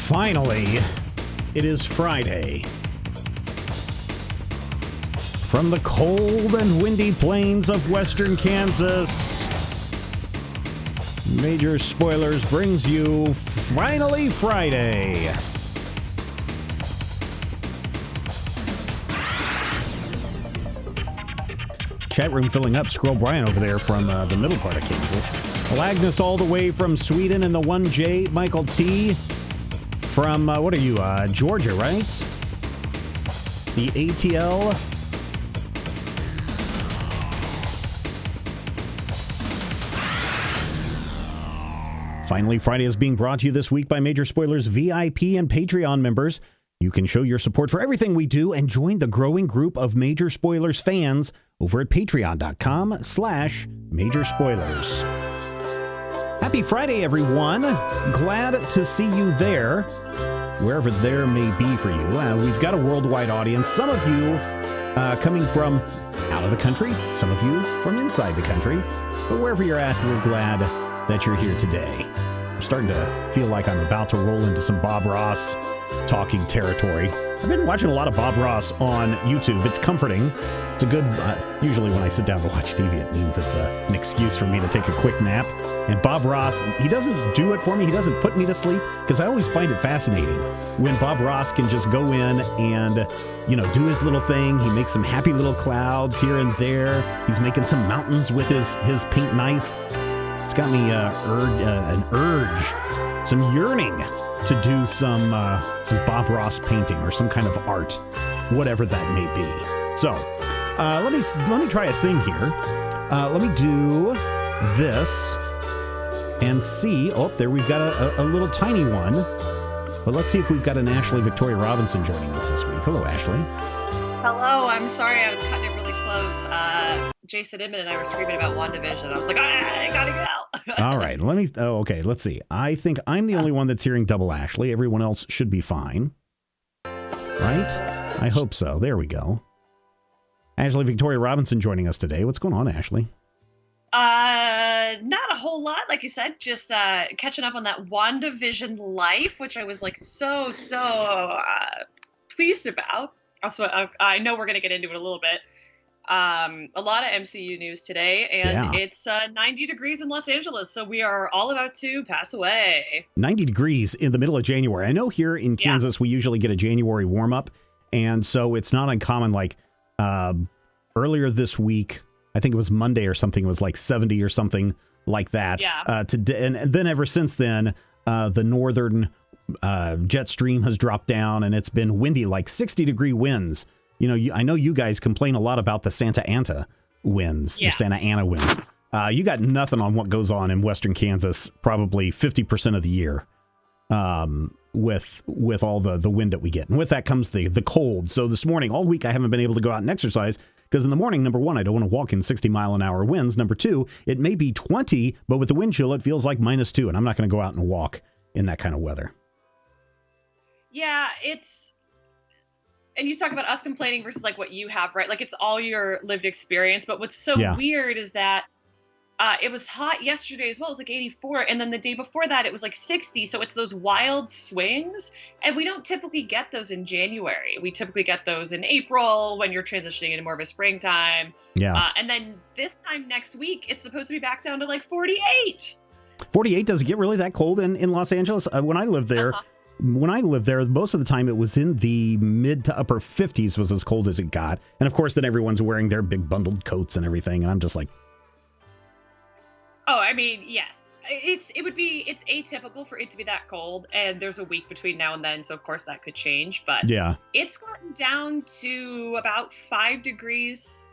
Finally, it is Friday. From the cold and windy plains of western Kansas, Major Spoilers brings you Finally Friday. Chat room filling up. Scroll Brian over there from the middle part of Kansas. Agnes all the way from Sweden, and the 1J, Michael T. From, what are you, Georgia, right? The ATL. Finally, Friday is being brought to you this week by Major Spoilers VIP and Patreon members. You can show your support for everything we do and join the growing group of Major Spoilers fans over at patreon.com/Major Spoilers. Happy Friday, everyone. Glad to see you there, wherever there may be for you. We've got a worldwide audience. Some of you coming from out of the country, some of you from inside the country. But wherever you're at, we're glad that you're here today. I'm starting to feel like I'm about to roll into some Bob Ross talking territory. I've been watching a lot of Bob Ross on YouTube. It's comforting. It's a good, usually when I sit down to watch TV, it means it's an excuse for me to take a quick nap. And Bob Ross, he doesn't do it for me. He doesn't put me to sleep, because I always find it fascinating when Bob Ross can just go in and, do his little thing. He makes some happy little clouds here and there. He's making some mountains with his paint knife. It's got me an urge, some yearning to do some Bob Ross painting or some kind of art, whatever that may be. So let me try a thing here. Let me do this and see. Oh, there we've got a little tiny one. But let's see if we've got an Ashley Victoria Robinson joining us this week. Hello, Ashley. Hello. I'm sorry I was cutting it really close. Jason Inman and I were screaming about WandaVision. I was like, I gotta get out. All right. Okay. Let's see. I think I'm the only one that's hearing double Ashley. Everyone else should be fine. Right? I hope so. There we go. Ashley Victoria Robinson joining us today. What's going on, Ashley? Not a whole lot, like you said, just catching up on that WandaVision Life, which I was like so pleased about. Also, I know we're going to get into it a little bit. A lot of MCU news today, and It's 90 degrees in Los Angeles, so we are all about to pass away. 90 degrees in the middle of January. I know here in Kansas we usually get a January warm-up, and so it's not uncommon, like earlier this week, I think it was Monday or something, it was like 70 or something like that. Yeah. And then ever since then, the northern jet stream has dropped down, and it's been windy, like 60-degree winds. I know you guys complain a lot about the Santa Ana winds. Yeah. Santa Ana winds. You got nothing on what goes on in western Kansas probably 50% of the year with all the wind that we get. And with that comes the cold. So this morning, all week, I haven't been able to go out and exercise because in the morning, number one, I don't want to walk in 60-mile-an-hour winds. Number two, it may be 20, but with the wind chill, it feels like -2, and I'm not going to go out and walk in that kind of weather. Yeah, and you talk about us complaining versus like what you have, right? Like it's all your lived experience. But what's so weird is that it was hot yesterday as well. It was like 84. And then the day before that, it was like 60. So it's those wild swings. And we don't typically get those in January. We typically get those in April when you're transitioning into more of a springtime. Yeah. And then this time next week, it's supposed to be back down to like 48. 48? Does it get really that cold in Los Angeles? When I lived there, most of the time it was in the mid to upper 50s was as cold as it got. And of course, then everyone's wearing their big bundled coats and everything. And I'm just like, oh, I mean, yes, it's atypical for it to be that cold. And there's a week between now and then. So of course that could change, but it's gotten down to about 5 degrees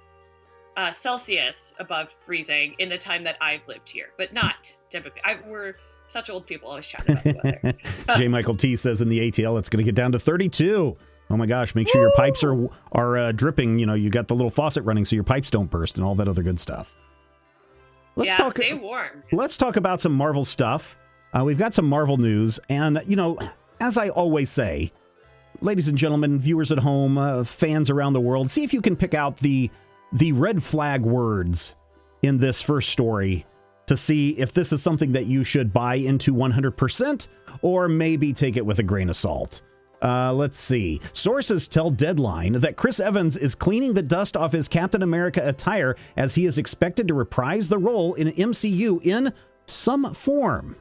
Celsius above freezing in the time that I've lived here, but not typically. We're such old people always chat about the weather. J. Michael T says in the ATL, it's going to get down to 32. Oh my gosh, make sure your pipes are dripping. You got the little faucet running so your pipes don't burst and all that other good stuff. Stay warm. Let's talk about some Marvel stuff. We've got some Marvel news. And, as I always say, ladies and gentlemen, viewers at home, fans around the world, see if you can pick out the red flag words in this first story to see if this is something that you should buy into 100% or maybe take it with a grain of salt. Let's see. Sources tell Deadline that Chris Evans is cleaning the dust off his Captain America attire as he is expected to reprise the role in MCU in some form.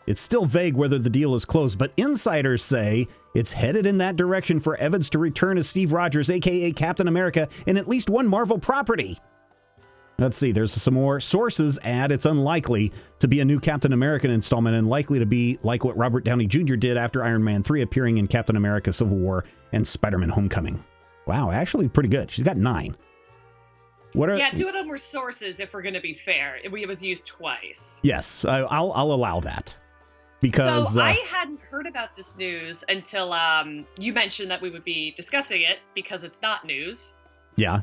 It's still vague whether the deal is closed, but insiders say it's headed in that direction for Evans to return as Steve Rogers, aka Captain America, in at least one Marvel property. Let's see, there's some more. Sources add it's unlikely to be a new Captain America installment and likely to be like what Robert Downey Jr. did after Iron Man 3, appearing in Captain America Civil War and Spider-Man Homecoming. Wow, actually pretty good. She's got 9. Yeah, 2 of them were sources, if we're going to be fair. It was used twice. Yes, I'll allow that. Because so I hadn't heard about this news until you mentioned that we would be discussing it because it's not news. Yeah.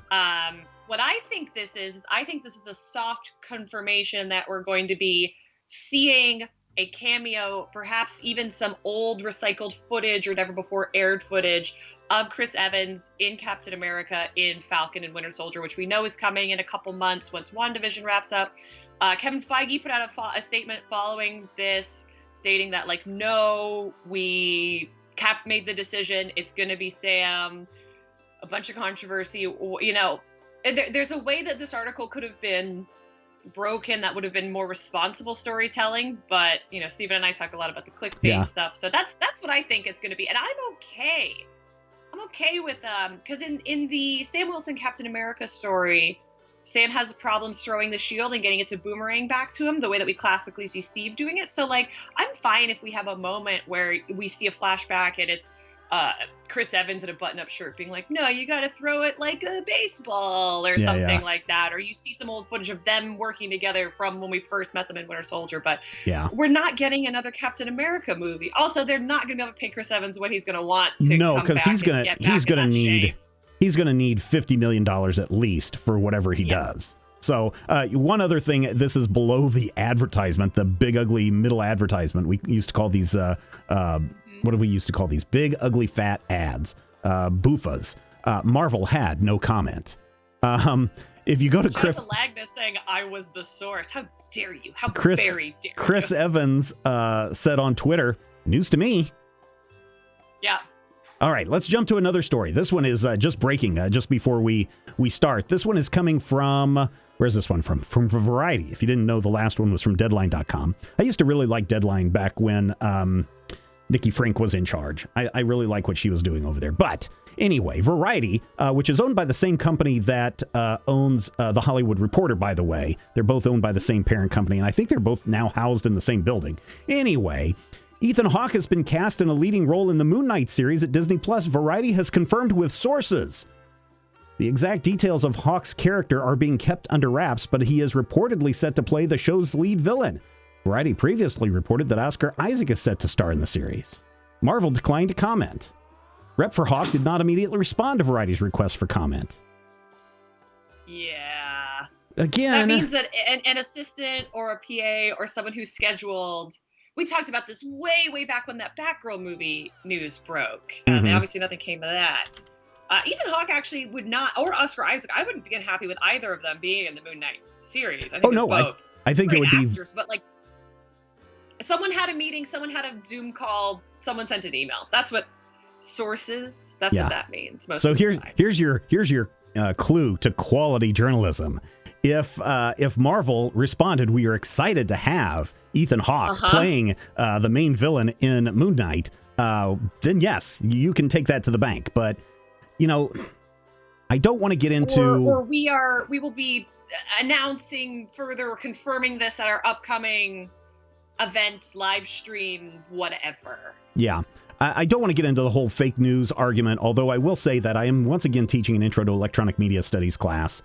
What I think this is I think this is a soft confirmation that we're going to be seeing a cameo, perhaps even some old recycled footage or never before aired footage of Chris Evans in Captain America in Falcon and Winter Soldier, which we know is coming in a couple months once WandaVision wraps up. Kevin Feige put out a statement following this, stating that, like, no, Cap made the decision. It's going to be Sam. A bunch of controversy, you know. There's a way that this article could have been broken that would have been more responsible storytelling, but, you know, Stephen and I talk a lot about the clickbait stuff, so that's what I think it's going to be, and I'm okay. I'm okay with because in the Sam Wilson Captain America story, Sam has problems throwing the shield and getting it to boomerang back to him the way that we classically see Steve doing it. So, like, I'm fine if we have a moment where we see a flashback and it's Chris Evans in a button-up shirt being like, no, you got to throw it like a baseball or something like that. Or you see some old footage of them working together from when we first met them in Winter Soldier. But we're not getting another Captain America movie. Also, they're not going to be able to pay Chris Evans what he's going to want to come back he's going to need $50 million at least for whatever he does. So one other thing, this is below the advertisement, the big, ugly middle advertisement. We used to call these, what do we used to call these? Big, ugly, fat ads, boofas. Marvel had no comment. If you go to Chris... Lagna saying I was the source. How dare you? How very dare you? Chris Evans said on Twitter, news to me. Yeah. All right, let's jump to another story. This one is just breaking just before we start. This one is coming from, where's this one from? From Variety. If you didn't know, the last one was from Deadline.com. I used to really like Deadline back when Nikki Frank was in charge. I really like what she was doing over there. But anyway, Variety, which is owned by the same company that owns The Hollywood Reporter, by the way. They're both owned by the same parent company, and I think they're both now housed in the same building. Anyway... Ethan Hawke has been cast in a leading role in the Moonknight series at Disney+. Variety has confirmed with sources. The exact details of Hawke's character are being kept under wraps, but he is reportedly set to play the show's lead villain. Variety previously reported that Oscar Isaac is set to star in the series. Marvel declined to comment. Rep for Hawke did not immediately respond to Variety's request for comment. Yeah. Again... That means that an assistant or a PA or someone who's scheduled... We talked about this way back when that Batgirl movie news broke. And obviously nothing came of that. Ethan Hawke actually would not, or Oscar Isaac, I wouldn't get happy with either of them being in the Moonknight series. I think I think it would actors, but, like, someone had a meeting, someone had a Zoom call, someone sent an email. That's what sources, that's what that means. So here's your clue to quality journalism. If Marvel responded, we are excited to have Ethan Hawke playing the main villain in Moonknight, then yes, you can take that to the bank. But, you know, I don't want to get into... Or we will be announcing further or confirming this at our upcoming event, live stream, whatever. Yeah. I don't want to get into the whole fake news argument, although I will say that I am once again teaching an Intro to Electronic Media Studies class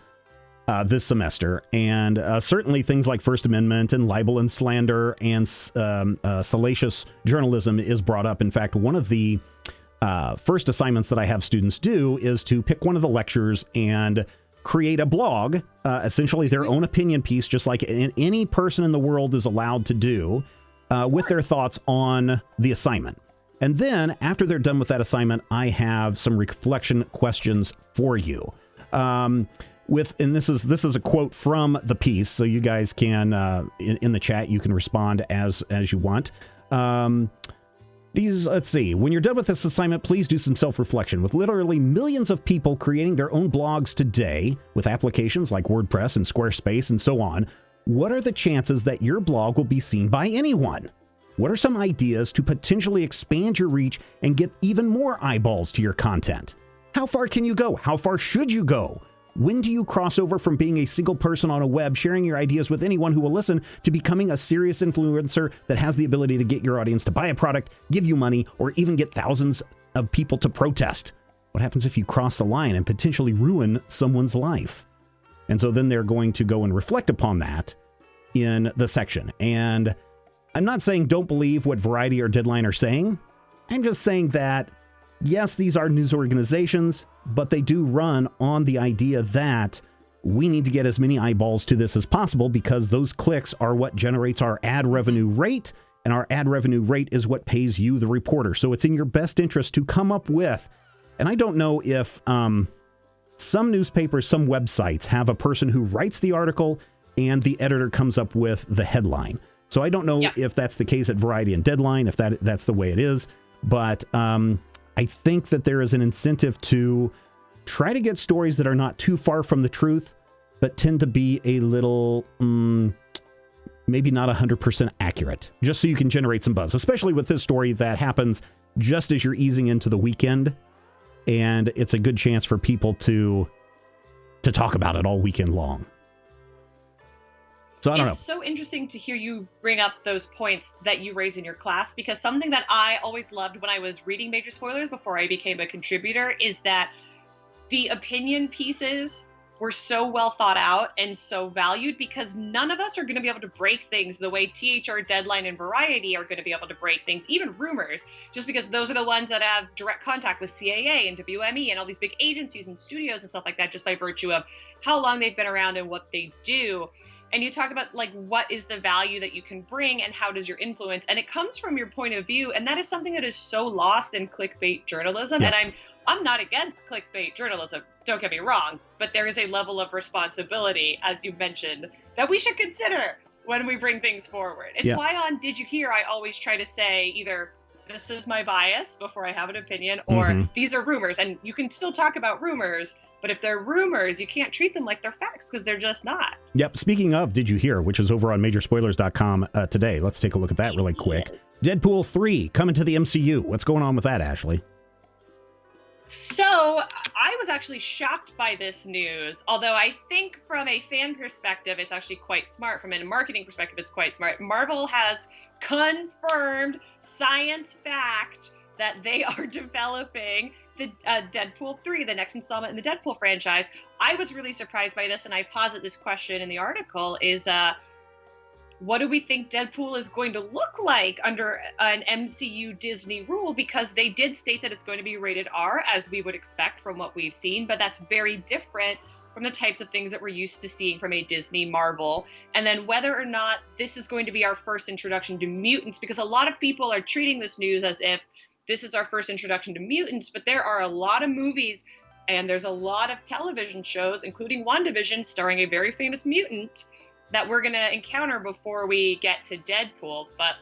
this semester, and certainly things like First Amendment and libel and slander and salacious journalism is brought up. In fact, one of the first assignments that I have students do is to pick one of the lectures and create a blog, essentially their own opinion piece, just like any person in the world is allowed to do, with their thoughts on the assignment. And then after they're done with that assignment, I have some reflection questions for you. and this is a quote from the piece, so you guys can in the chat you can respond as you want. Let's see. When you're done with this assignment, please do some self-reflection. With literally millions of people creating their own blogs today with applications like WordPress and Squarespace and so on, what are the chances that your blog will be seen by anyone? What are some ideas to potentially expand your reach and get even more eyeballs to your content? How far can you go? How far should you go? When do you cross over from being a single person on a web, sharing your ideas with anyone who will listen, to becoming a serious influencer that has the ability to get your audience to buy a product, give you money, or even get thousands of people to protest? What happens if you cross the line and potentially ruin someone's life? And so then they're going to go and reflect upon that in the section. And I'm not saying don't believe what Variety or Deadline are saying. I'm just saying that, yes, these are news organizations, but they do run on the idea that we need to get as many eyeballs to this as possible because those clicks are what generates our ad revenue rate, and our ad revenue rate is what pays you, the reporter. So it's in your best interest to come up with, and I don't know if some newspapers, some websites have a person who writes the article and the editor comes up with the headline. So I don't know if that's the case at Variety and Deadline, if that's the way it is, but I think that there is an incentive to try to get stories that are not too far from the truth, but tend to be a little, maybe not 100% accurate, just so you can generate some buzz, especially with this story that happens just as you're easing into the weekend. And it's a good chance for people to talk about it all weekend long. So I don't know. It's so interesting to hear you bring up those points that you raise in your class, because something that I always loved when I was reading Major Spoilers before I became a contributor is that the opinion pieces were so well thought out and so valued, because none of us are going to be able to break things the way THR, Deadline, and Variety are going to be able to break things, even rumors, just because those are the ones that have direct contact with CAA and WME and all these big agencies and studios and stuff like that, just by virtue of how long they've been around and what they do. And you talk about, like, what is the value that you can bring and how does your influence? And it comes from your point of view. And that is something that is so lost in clickbait journalism. Yeah. And I'm not against clickbait journalism, don't get me wrong, but there is a level of responsibility, as you mentioned, that we should consider when we bring things forward. It's why on Did You Hear, I always try to say either this is my bias before I have an opinion, or these are rumors. And you can still talk about rumors, but if they're rumors, you can't treat them like they're facts because they're just not. Yep. Speaking of Did You Hear, which is over on majorspoilers.com today. Let's take a look at that really quick. Yes. Deadpool 3 coming to the MCU. What's going on with that, Ashley? So I was actually shocked by this news, although I think from a fan perspective, it's actually quite smart. From a marketing perspective, it's quite smart. Marvel has confirmed science fact that they are developing the Deadpool 3, the next installment in the Deadpool franchise. I was really surprised by this, and I posit this question in the article is, what do we think Deadpool is going to look like under an MCU Disney rule? Because they did state that it's going to be rated R, as we would expect from what we've seen, but that's very different from the types of things that we're used to seeing from a Disney Marvel. And then whether or not this is going to be our first introduction to mutants, because a lot of people are treating this news as if this is our first introduction to mutants, but there are a lot of movies and there's a lot of television shows, including WandaVision, starring a very famous mutant that we're going to encounter before we get to Deadpool. But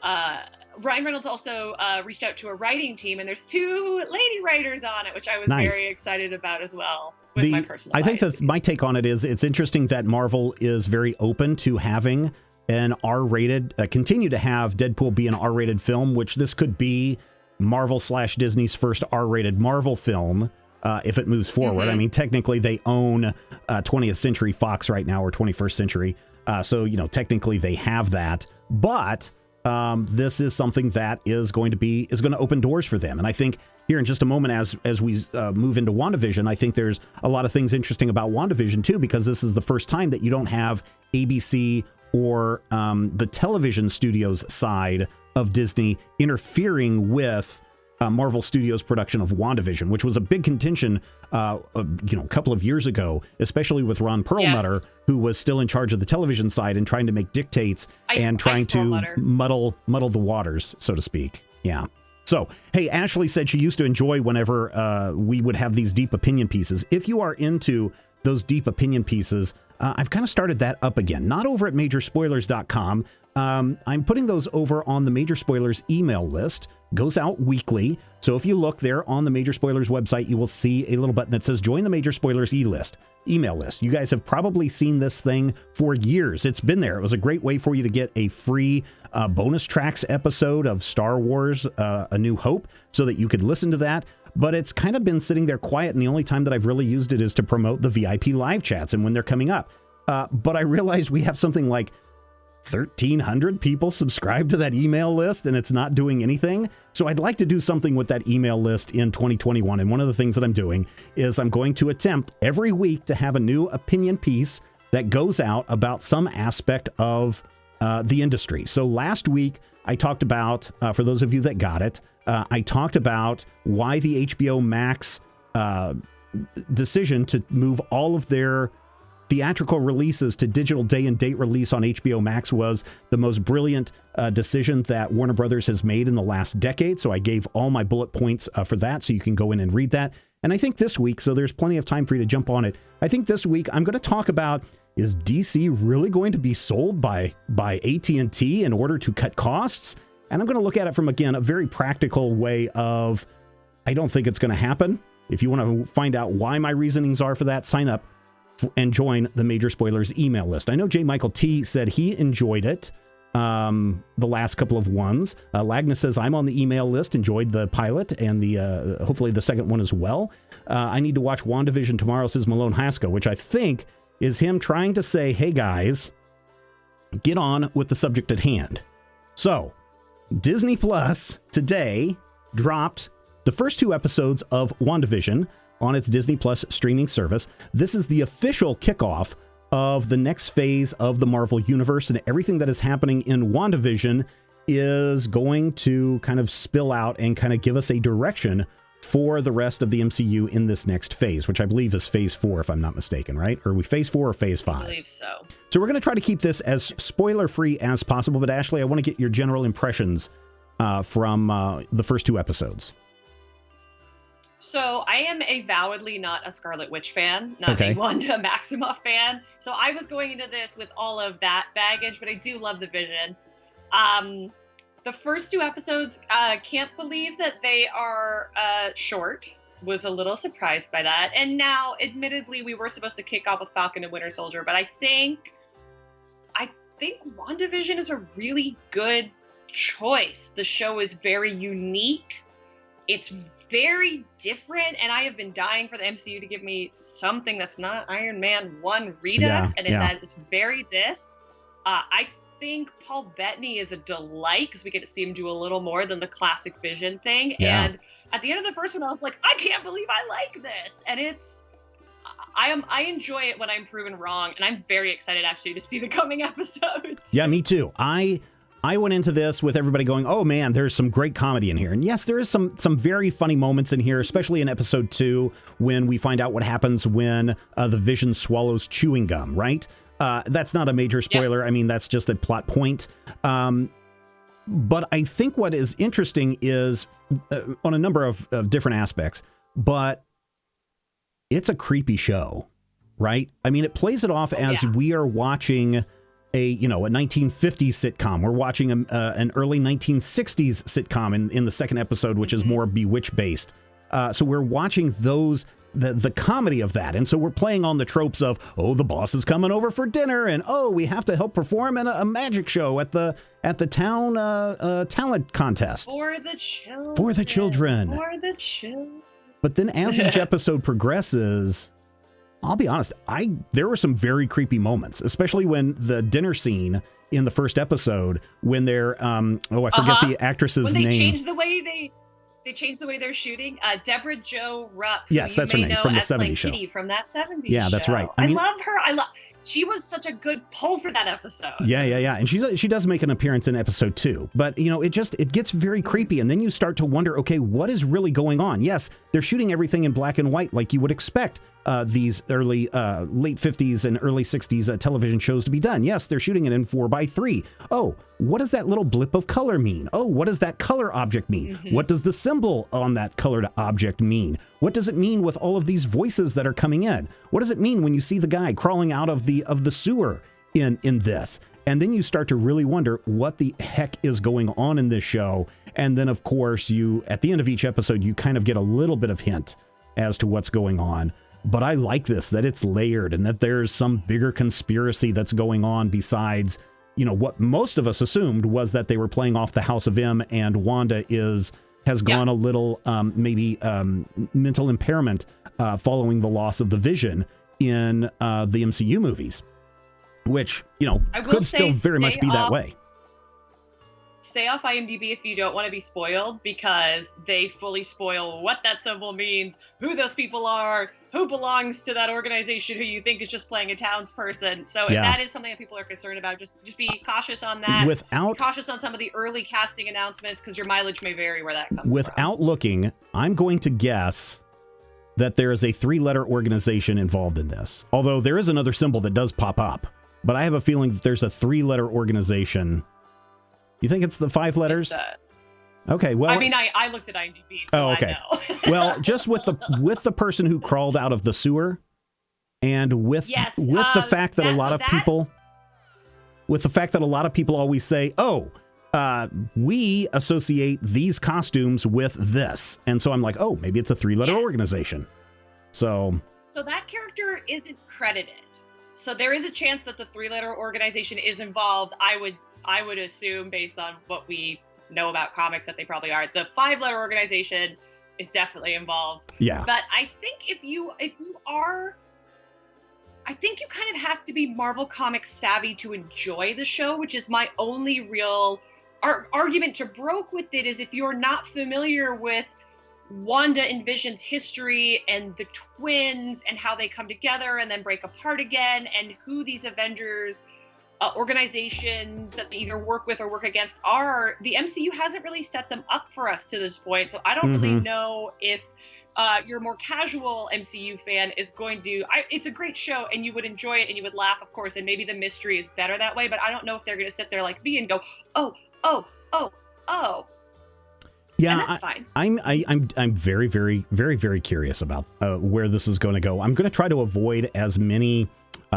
Ryan Reynolds also reached out to a writing team, and there's 2 lady writers on it, which I was very excited about as well. My personal I think my take on it is it's interesting that Marvel is very open to having an R-rated, continue to have Deadpool be an R-rated film, which this could be Marvel/Disney's first R-rated Marvel film if it moves forward. I mean, technically they own 20th Century Fox right now, or 21st Century. So, technically they have that. But this is something that is going to open doors for them. And I think here in just a moment, as we move into WandaVision, I think there's a lot of things interesting about WandaVision too, because this is the first time that you don't have ABC or the television studios side of Disney interfering with Marvel Studios' production of WandaVision, which was a big contention, a couple of years ago, especially with Ron Perlmutter, who was still in charge of the television side and trying to make dictates and trying to muddle the waters, so to speak. Yeah. So, hey, Ashley said she used to enjoy whenever we would have these deep opinion pieces. If you are into those deep opinion pieces, I've kind of started that up again. Not over at majorspoilers.com. I'm putting those over on the Major Spoilers email list. Goes out weekly. So if you look there on the Major Spoilers website, you will see a little button that says join the Major Spoilers email list. You guys have probably seen this thing for years. It's been there. It was a great way for you to get a free bonus tracks episode of Star Wars A New Hope so that you could listen to that. But it's kind of been sitting there quiet, and the only time that I've really used it is to promote the VIP live chats and when they're coming up. But I realized we have something like 1,300 people subscribe to that email list, and it's not doing anything. So I'd like to do something with that email list in 2021. And one of the things that I'm doing is I'm going to attempt every week to have a new opinion piece that goes out about some aspect of the industry. So last week, I talked about, for those of you that got it, I talked about why the HBO Max decision to move all of their theatrical releases to digital day and date release on HBO Max was the most brilliant decision that Warner Brothers has made in the last decade. So I gave all my bullet points for that, so you can go in and read that. And I think this week, so there's plenty of time for you to jump on it. I think this week I'm going to talk about, is DC really going to be sold by AT&T in order to cut costs? And I'm going to look at it from, again, a very practical way of, I don't think it's going to happen. If you want to find out why my reasonings are for that, sign up and join the Major Spoilers email list. I know J. Michael T. said he enjoyed it, the last couple of ones. Lagna says, I'm on the email list, enjoyed the pilot and the hopefully the second one as well. I need to watch WandaVision tomorrow, says Malone Haskell, which I think is him trying to say, hey guys, get on with the subject at hand. So, Disney Plus today dropped the first 2 episodes of WandaVision on its Disney Plus streaming service. This is the official kickoff of the next phase of the Marvel Universe, and everything that is happening in WandaVision is going to kind of spill out and kind of give us a direction for the rest of the MCU in this next phase, which I believe is phase 4, if I'm not mistaken, right? Are we phase 4 or phase 5? I believe so. So we're going to try to keep this as spoiler-free as possible, but Ashley, I want to get your general impressions from the first 2 episodes. So I am avowedly not a Scarlet Witch fan, not a Wanda Maximoff fan. So I was going into this with all of that baggage, but I do love the Vision. The first 2 episodes, can't believe that they are short. Was a little surprised by that. And now, admittedly, we were supposed to kick off with Falcon and Winter Soldier, but I think WandaVision is a really good choice. The show is very unique. It's very different, and I have been dying for the MCU to give me something that's not Iron Man 1 Redux, that is very this. I think Paul Bettany is a delight because we get to see him do a little more than the classic Vision thing. Yeah. And at the end of the first one, I was like, I can't believe I like this. And I enjoy it when I'm proven wrong, and I'm very excited actually to see the coming episodes. Yeah, me too. I went into this with everybody going, oh man, there's some great comedy in here. And yes, there is some very funny moments in here, especially in episode 2 when we find out what happens when the Vision swallows chewing gum, right? That's not a major spoiler. Yep. I mean, that's just a plot point. But I think what is interesting is on a number of different aspects, but it's a creepy show, right? I mean, it plays it off as we are watching a 1950s sitcom. We're watching an early 1960s sitcom in the second episode, which is more Bewitched based. So we're watching the comedy of that. And so we're playing on the tropes of, oh, the boss is coming over for dinner, and oh, we have to help perform in a magic show at the town talent contest. For the children. For the children. For the children. But then as each episode progresses, I'll be honest, there were some very creepy moments, especially when the dinner scene in the first episode, when they're, I forget the actress's name. When they changed the way they changed the way they're shooting. Deborah Jo Rupp. Yes, that's her name, from the 70s show. Kitty from that 70s show. Yeah, that's right. I love her. she was such a good pull for that episode. Yeah. And she does make an appearance in episode 2, but it gets very creepy. And then you start to wonder, okay, what is really going on? Yes, they're shooting everything in black and white like you would expect these late 50s and early 60s television shows to be done. Yes, they're shooting it in 4:3. Oh, what does that little blip of color mean? Oh, what does that color object mean? What does the symbol on that colored object mean? What does it mean with all of these voices that are coming in? What does it mean when you see the guy crawling out of the sewer in this? And then you start to really wonder what the heck is going on in this show. And then, of course, at the end of each episode, you kind of get a little bit of hint as to what's going on. But I like this, that it's layered and that there's some bigger conspiracy that's going on besides, what most of us assumed was that they were playing off the House of M, and Wanda has gone a little maybe mental impairment following the loss of the Vision in the MCU movies, which, could still very much be that way. Stay off IMDb if you don't want to be spoiled, because they fully spoil what that symbol means, who those people are, who belongs to that organization, who you think is just playing a townsperson. So if that is something that people are concerned about, just be cautious on that. Be cautious on some of the early casting announcements, because your mileage may vary where that comes from. Without looking, I'm going to guess that there is a 3-letter organization involved in this. Although there is another symbol that does pop up, but I have a feeling that there's a 3-letter organization. You think it's the 5 letters? Okay, well, I mean, I looked at IMDb, so okay. I know. Well, just with the person who crawled out of the sewer, and with the fact that a lot of people always say, "Oh, we associate these costumes with this," and so I'm like, "Oh, maybe it's a 3-letter organization." So that character isn't credited. So there is a chance that the 3-letter organization is involved. I would assume, based on what we know about comics, that they probably are. The 5-letter organization is definitely involved. Yeah. But I think if you are, I think you kind of have to be Marvel Comics savvy to enjoy the show, which is my only real argument to broke with it, is if you're not familiar with Wanda and Vision's history and the twins and how they come together and then break apart again, and who these Avengers organizations that they either work with or work against are, the MCU hasn't really set them up for us to this point. So I don't really know if your more casual MCU fan is going to, it's a great show and you would enjoy it and you would laugh, of course, and maybe the mystery is better that way, but I don't know if they're going to sit there like me and go, oh. Yeah, and that's fine. I'm very, very, very, very curious about where this is going to go. I'm going to try to avoid as many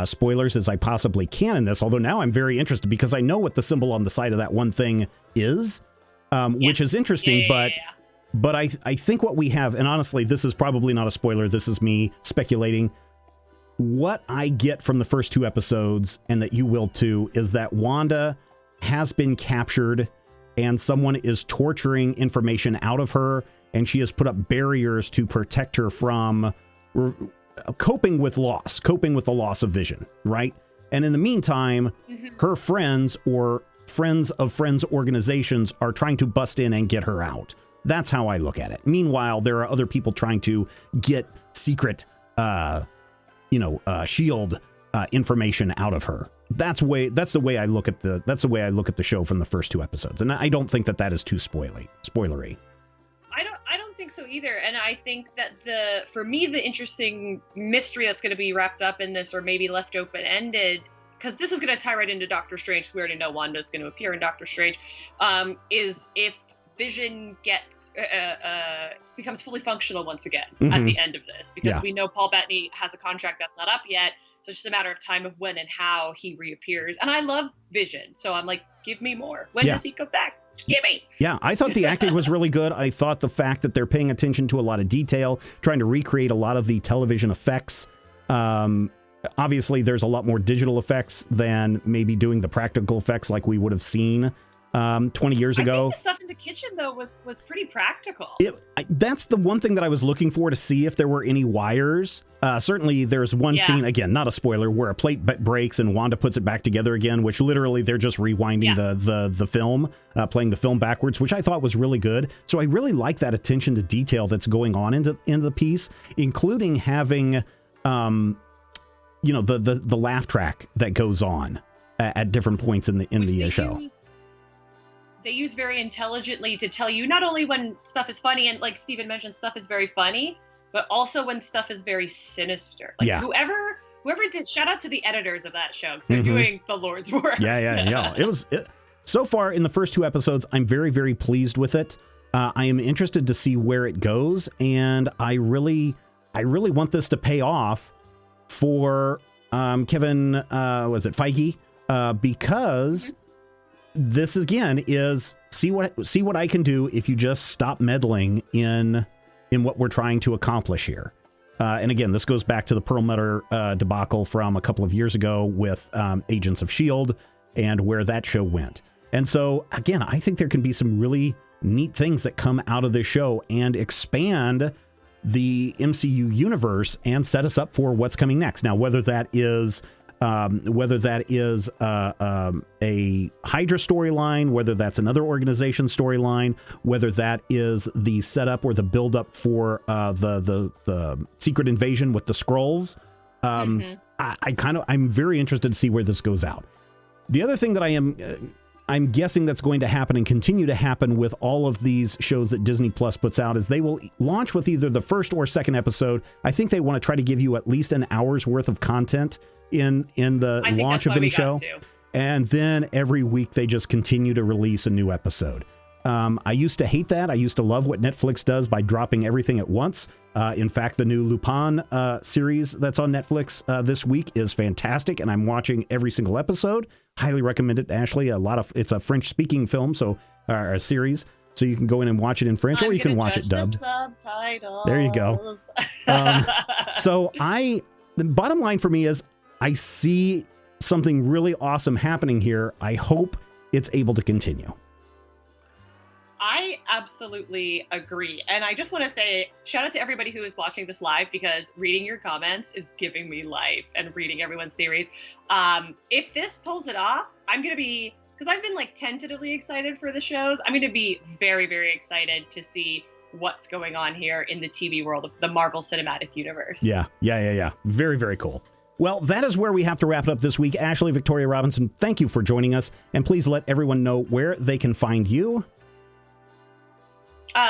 spoilers as I possibly can in this, although now I'm very interested because I know what the symbol on the side of that one thing is, which is interesting, but I think what we have, and honestly, this is probably not a spoiler, this is me speculating, what I get from the first 2 episodes, and that you will too, is that Wanda has been captured and someone is torturing information out of her, and she has put up barriers to protect her from coping with the loss of Vision, right? And in the meantime, her friends or friends of friends organizations are trying to bust in and get her out. That's how I look at it. Meanwhile, there are other people trying to get secret, shield information out of her. That's the way I look at the show from the first 2 episodes, and I don't think that is too spoilery. I don't think so either, and I think that for me the interesting mystery that's going to be wrapped up in this, or maybe left open ended, because this is going to tie right into Doctor Strange. We already know Wanda's going to appear in Doctor Strange. Is if Vision becomes fully functional once again at the end of this, because we know Paul Bettany has a contract that's not up yet. So it's just a matter of time of when and how he reappears. And I love Vision, so I'm like, give me more. When does he come back? Give me. Yeah, I thought the acting was really good. I thought the fact that they're paying attention to a lot of detail, trying to recreate a lot of the television effects. Obviously, there's a lot more digital effects than maybe doing the practical effects like we would have seen 20 years ago. I think the stuff in the kitchen, though, was pretty practical. That's the one thing that I was looking for, to see if there were any wires. Certainly, there's one scene, again, not a spoiler, where a plate breaks and Wanda puts it back together again, which literally they're just rewinding the film, playing the film backwards, which I thought was really good. So I really like that attention to detail that's going on in the piece, including having the laugh track that goes on at different points in the show. They use very intelligently to tell you not only when stuff is funny, and like Steven mentioned, stuff is very funny, but also when stuff is very sinister. Like whoever did, shout out to the editors of that show, because they're doing the Lord's work. Yeah. So far in the first 2 episodes, I'm very, very pleased with it. I am interested to see where it goes, and I really want this to pay off for Kevin, was it Feige? Because this again is see what I can do if you just stop meddling in what we're trying to accomplish here. And again, this goes back to the Perlmutter debacle from a couple of years ago with Agents of S.H.I.E.L.D. and where that show went. And so, again, I think there can be some really neat things that come out of this show and expand the MCU universe and set us up for what's coming next. Now, whether that is a Hydra storyline, whether that's another organization storyline, whether that is the setup or the buildup for the secret invasion with the Skrulls, I'm very interested to see where this goes out. The other thing that I'm guessing that's going to happen and continue to happen with all of these shows that Disney Plus puts out is they will launch with either the first or second episode. I think they want to try to give you at least an hour's worth of content in the launch of any show. And then every week they just continue to release a new episode. I used to hate that. I used to love what Netflix does by dropping everything at once. In fact, the new Lupin series that's on Netflix this week is fantastic, and I'm watching every single episode. Highly recommend it, Ashley. It's a French-speaking film, so a series, so you can go in and watch it in French, or you can watch it dubbed. Subtitles. There you go. So the bottom line for me is I see something really awesome happening here. I hope it's able to continue. I absolutely agree. And I just want to say shout out to everybody who is watching this live, because reading your comments is giving me life, and reading everyone's theories. If this pulls it off, I'm going to be, because I've been like tentatively excited for the shows, I'm going to be very, very excited to see what's going on here in the TV world of the Marvel Cinematic Universe. Yeah. Very, very cool. Well, that is where we have to wrap it up this week. Ashley Victoria Robinson, thank you for joining us. And please let everyone know where they can find you.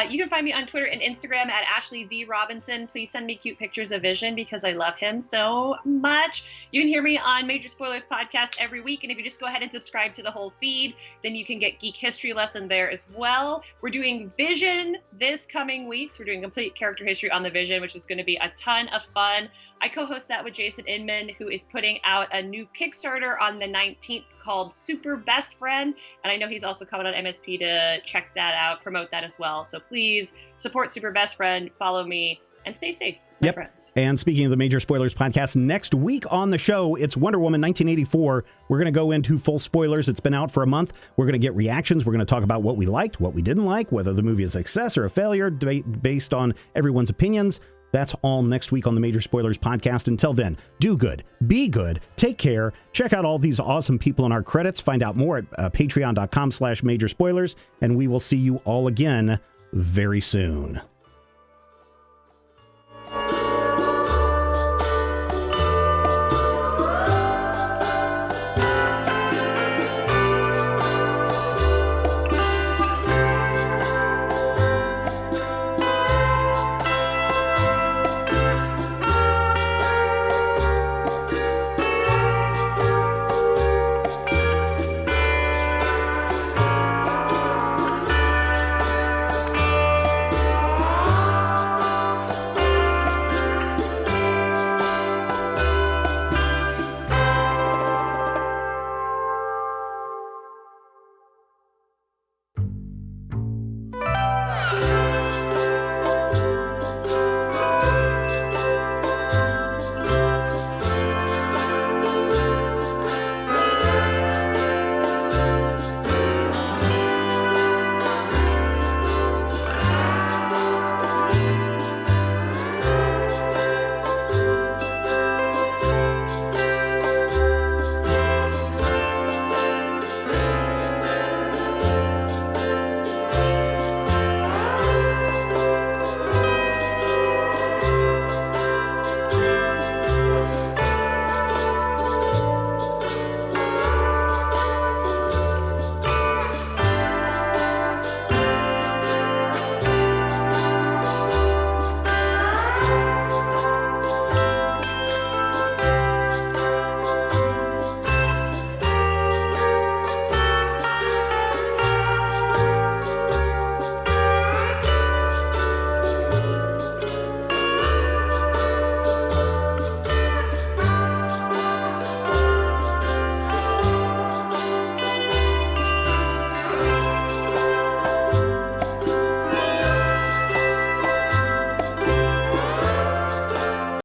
You can find me on Twitter and Instagram at Ashley V. Robinson. Please send me cute pictures of Vision, because I love him so much. You can hear me on Major Spoilers Podcast every week. And if you just go ahead and subscribe to the whole feed, then you can get Geek History Lesson there as well. We're doing Vision this coming week. So we're doing complete character history on the Vision, which is going to be a ton of fun. I co-host that with Jason Inman, who is putting out a new Kickstarter on the 19th called Super Best Friend. And I know he's also coming on MSP to check that out, promote that as well. So please support Super Best Friend, follow me, and stay safe, my friends. And speaking of the Major Spoilers Podcast, next week on the show, it's Wonder Woman 1984. We're going to go into full spoilers. It's been out for a month. We're going to get reactions. We're going to talk about what we liked, what we didn't like, whether the movie is a success or a failure, debate based on everyone's opinions. That's all next week on the Major Spoilers Podcast. Until then, do good, be good, take care. Check out all these awesome people in our credits. Find out more at patreon.com/Major Spoilers. And we will see you all again very soon.